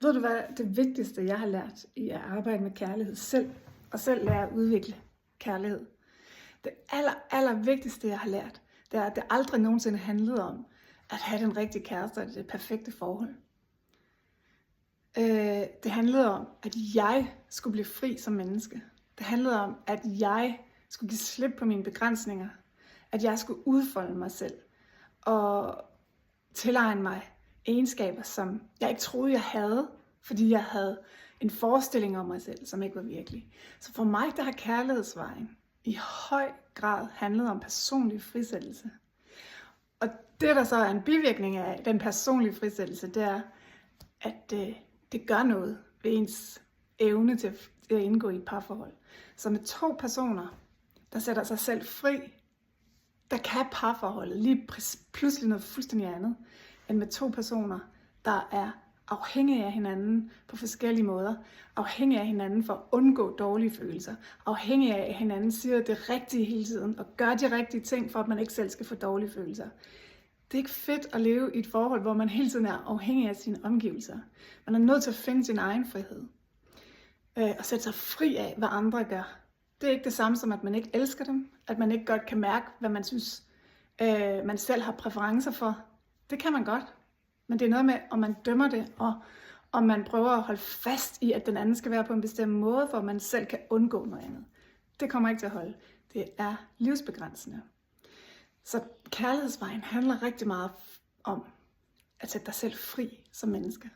Ved du hvad, det vigtigste, jeg har lært i at arbejde med kærlighed selv, og selv lære at udvikle kærlighed. Det aller vigtigste, jeg har lært, det er, at det aldrig nogensinde handlede om at have den rigtige kæreste og det perfekte forhold. Det handlede om, at jeg skulle blive fri som menneske. Det handlede om, at jeg skulle give slip på mine begrænsninger. At jeg skulle udfolde mig selv og tilegne mig egenskaber, som jeg ikke troede, jeg havde, fordi jeg havde en forestilling om mig selv, som ikke var virkelig. Så for mig, der har kærlighedsvejen i høj grad handlet om personlig frisættelse. Og det, der så er en bivirkning af den personlige frisættelse, det er, at det gør noget ved ens evne til at indgå i et parforhold. Så med 2 personer, der sætter sig selv fri, der kan parforholdet lige pludselig noget fuldstændig andet, end med 2 personer, der er afhængige af hinanden på forskellige måder, afhængige af hinanden for at undgå dårlige følelser, afhængige af at hinanden siger det rigtige hele tiden, og gør de rigtige ting, for at man ikke selv skal få dårlige følelser. Det er ikke fedt at leve i et forhold, hvor man hele tiden er afhængig af sine omgivelser. Man er nødt til at finde sin egen frihed, og sætte sig fri af, hvad andre gør. Det er ikke det samme som, at man ikke elsker dem, at man ikke godt kan mærke, hvad man synes, man selv har præferencer for. Det kan man godt, men det er noget med, om man dømmer det, og om man prøver at holde fast i, at den anden skal være på en bestemt måde, for at man selv kan undgå noget andet. Det kommer ikke til at holde. Det er livsbegrænsende. Så kærlighedsvejen handler rigtig meget om at sætte dig selv fri som menneske.